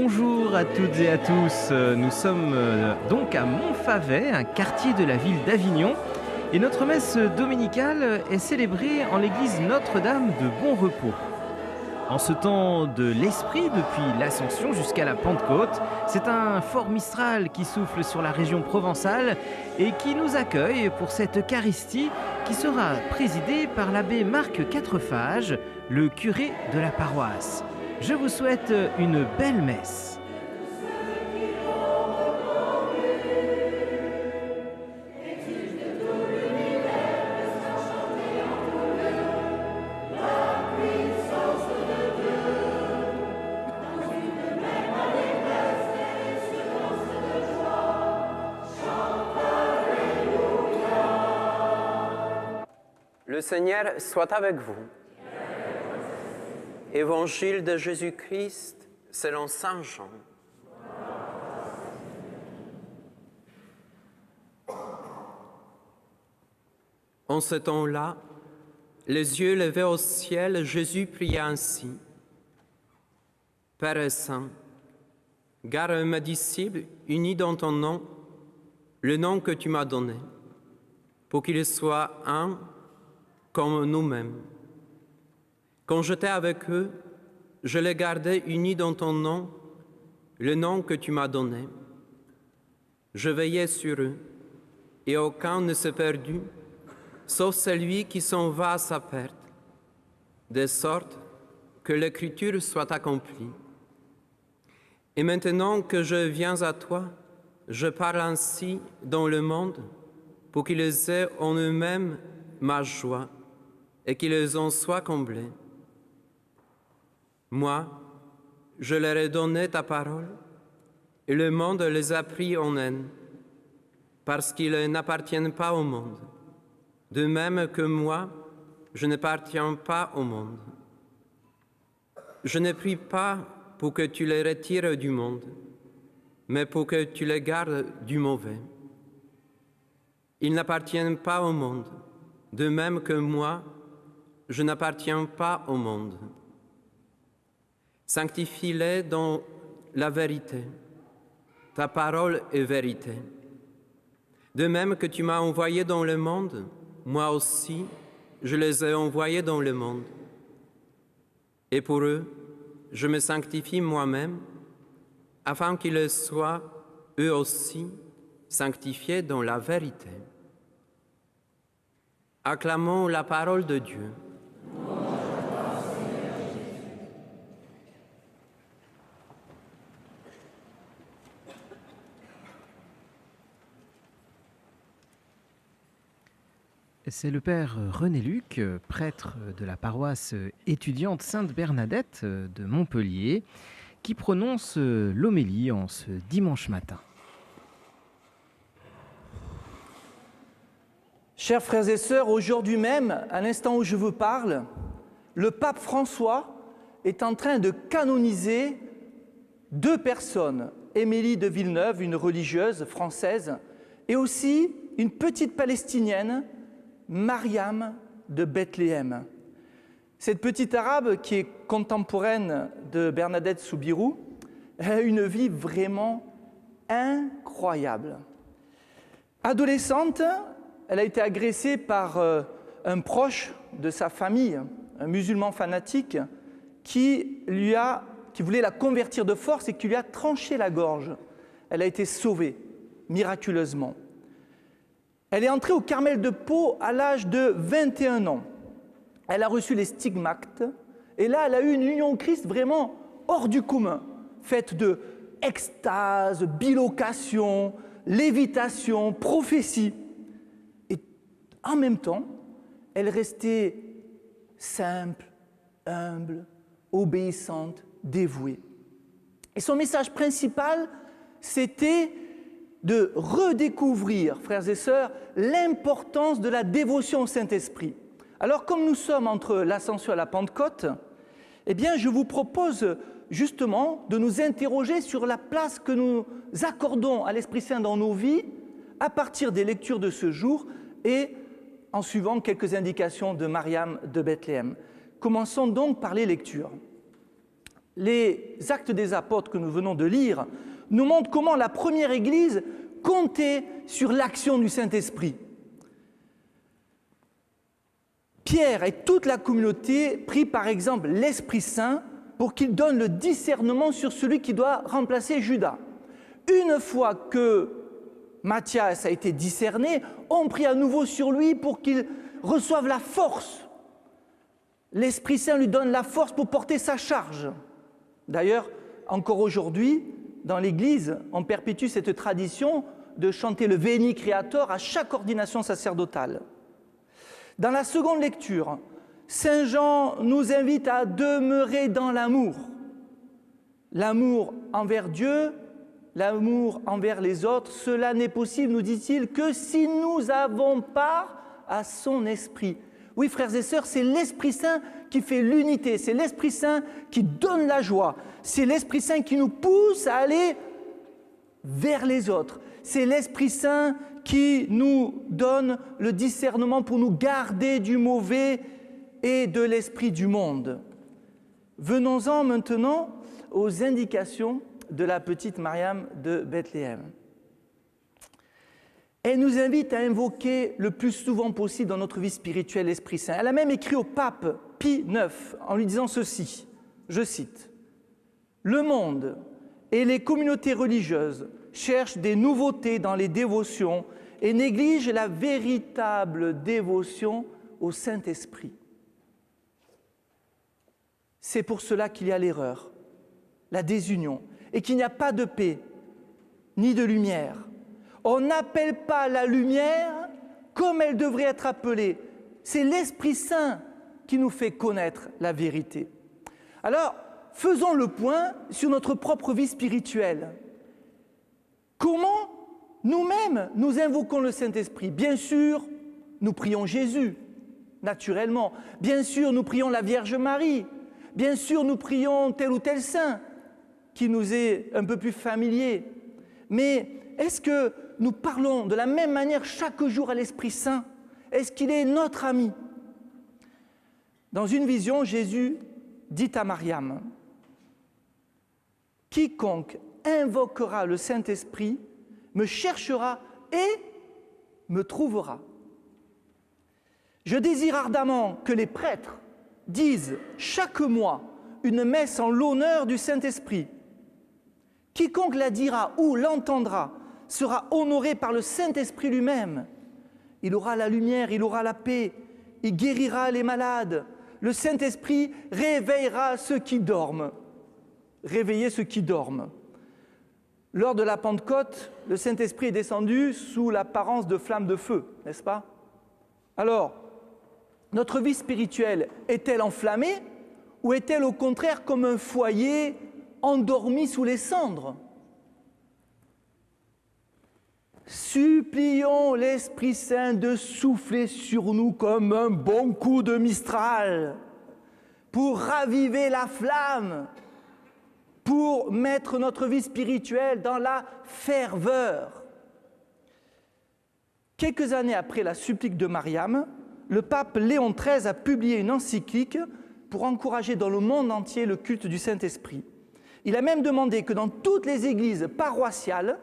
Bonjour à toutes et à tous, nous sommes donc à Montfavet, un quartier de la ville d'Avignon, et notre messe dominicale est célébrée en l'église Notre-Dame de Bon Repos. En ce temps de l'Esprit, depuis l'Ascension jusqu'à la Pentecôte, c'est un fort Mistral qui souffle sur la région provençale et qui nous accueille pour cette Eucharistie qui sera présidée par l'abbé Marc Quatrefages, le curé de la paroisse. Je vous souhaite une belle messe. Le Seigneur soit avec vous. Évangile de Jésus-Christ selon saint Jean. En ce temps-là, les yeux levés au ciel, Jésus pria ainsi. Père saint, garde mes disciples unis dans ton nom, le nom que tu m'as donné, pour qu'ils soient un comme nous-mêmes. Quand j'étais avec eux, je les gardais unis dans ton nom, le nom que tu m'as donné. Je veillais sur eux, et aucun ne s'est perdu, sauf celui qui s'en va à sa perte, de sorte que l'Écriture soit accomplie. Et maintenant que je viens à toi, je parle ainsi dans le monde, pour qu'ils aient en eux-mêmes ma joie, et qu'ils en soient comblés. Moi, je leur ai donné ta parole, et le monde les a pris en haine, parce qu'ils n'appartiennent pas au monde, de même que moi, je n'appartiens pas au monde. Je ne prie pas pour que tu les retires du monde, mais pour que tu les gardes du mauvais. Ils n'appartiennent pas au monde, de même que moi, je n'appartiens pas au monde. Sanctifie-les dans la vérité. Ta parole est vérité. De même que tu m'as envoyé dans le monde, moi aussi, je les ai envoyés dans le monde. Et pour eux, je me sanctifie moi-même, afin qu'ils soient, eux aussi, sanctifiés dans la vérité. Acclamons la parole de Dieu. C'est le père René Luc, prêtre de la paroisse étudiante Sainte-Bernadette de Montpellier, qui prononce l'homélie en ce dimanche matin. Chers frères et sœurs, aujourd'hui même, à l'instant où je vous parle, le pape François est en train de canoniser deux personnes, Émilie de Villeneuve, une religieuse française, et aussi une petite Palestinienne, Mariam de Bethléem. Cette petite arabe, qui est contemporaine de Bernadette Soubirous, a une vie vraiment incroyable. Adolescente, elle a été agressée par un proche de sa famille, un musulman fanatique, qui voulait la convertir de force et qui lui a tranché la gorge. Elle a été sauvée, miraculeusement. Elle est entrée au Carmel de Pau à l'âge de 21 ans. Elle a reçu les stigmates, et là, elle a eu une union au Christ vraiment hors du commun, faite de extase, bilocation, lévitation, prophétie. Et en même temps, elle restait simple, humble, obéissante, dévouée. Et son message principal, c'était de redécouvrir, frères et sœurs, l'importance de la dévotion au Saint-Esprit. Alors, comme nous sommes entre l'Ascension et la Pentecôte, eh bien, je vous propose justement de nous interroger sur la place que nous accordons à l'Esprit Saint dans nos vies à partir des lectures de ce jour et en suivant quelques indications de Mariam de Bethléem. Commençons donc par les lectures. les Actes des Apôtres que nous venons de lire nous montrent comment la première Église comptait sur l'action du Saint-Esprit. Pierre et toute la communauté prient par exemple l'Esprit Saint pour qu'il donne le discernement sur celui qui doit remplacer Judas. Une fois que Matthias a été discerné, on prie à nouveau sur lui pour qu'il reçoive la force. L'Esprit Saint lui donne la force pour porter sa charge. D'ailleurs, encore aujourd'hui, dans l'Église, on perpétue cette tradition de chanter le Veni Creator à chaque ordination sacerdotale. Dans la seconde lecture, Saint Jean nous invite à demeurer dans l'amour. L'amour envers Dieu, l'amour envers les autres, cela n'est possible, nous dit-il, que si nous avons part à son esprit. Oui, frères et sœurs, c'est l'Esprit Saint qui fait l'unité, c'est l'Esprit Saint qui donne la joie, c'est l'Esprit Saint qui nous pousse à aller vers les autres, c'est l'Esprit Saint qui nous donne le discernement pour nous garder du mauvais et de l'esprit du monde. Venons-en maintenant aux indications de la petite Mariam de Bethléem. Elle nous invite à invoquer le plus souvent possible dans notre vie spirituelle l'Esprit Saint. Elle a même écrit au pape Pie IX en lui disant ceci, je cite, « Le monde et les communautés religieuses cherchent des nouveautés dans les dévotions et négligent la véritable dévotion au Saint-Esprit. C'est pour cela qu'il y a l'erreur, la désunion, et qu'il n'y a pas de paix, ni de lumière. On n'appelle pas la lumière comme elle devrait être appelée. C'est l'Esprit Saint qui nous fait connaître la vérité. Alors, faisons le point sur notre propre vie spirituelle. Comment nous-mêmes nous invoquons le Saint-Esprit? Bien sûr, nous prions Jésus, naturellement. Bien sûr, nous prions la Vierge Marie. Bien sûr, nous prions tel ou tel saint qui nous est un peu plus familier. Mais est-ce que nous parlons de la même manière chaque jour à l'Esprit Saint? Est-ce qu'il est notre ami? Dans une vision, Jésus dit à Mariam, « Quiconque invoquera le Saint-Esprit me cherchera et me trouvera. » Je désire ardemment que les prêtres disent chaque mois une messe en l'honneur du Saint-Esprit. Quiconque la dira ou l'entendra sera honoré par le Saint-Esprit lui-même. Il aura la lumière, il aura la paix, il guérira les malades. Le Saint-Esprit réveillera ceux qui dorment. Réveiller ceux qui dorment. Lors de la Pentecôte, le Saint-Esprit est descendu sous l'apparence de flammes de feu, n'est-ce pas? Alors, notre vie spirituelle est-elle enflammée ou est-elle au contraire comme un foyer endormi sous les cendres? Supplions l'Esprit Saint de souffler sur nous comme un bon coup de Mistral pour raviver la flamme, pour mettre notre vie spirituelle dans la ferveur. Quelques années après la supplique de Mariam, le pape Léon XIII a publié une encyclique pour encourager dans le monde entier le culte du Saint-Esprit. Il a même demandé que dans toutes les églises paroissiales,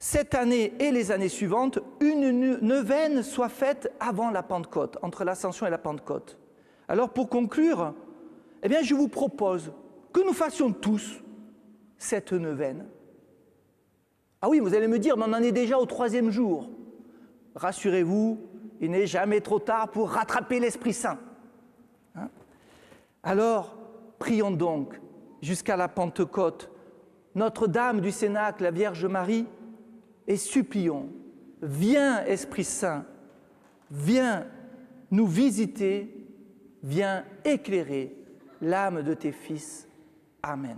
cette année et les années suivantes, une neuvaine soit faite avant la Pentecôte, entre l'Ascension et la Pentecôte. Alors pour conclure, eh bien, je vous propose que nous fassions tous cette neuvaine. Ah oui, vous allez me dire, mais on en est déjà au 3e jour. Rassurez-vous, il n'est jamais trop tard pour rattraper l'Esprit Saint. Hein? Alors, prions donc jusqu'à la Pentecôte Notre-Dame du Cénacle, la Vierge Marie, et supplions, viens Esprit Saint, viens nous visiter, viens éclairer l'âme de tes fils. Amen.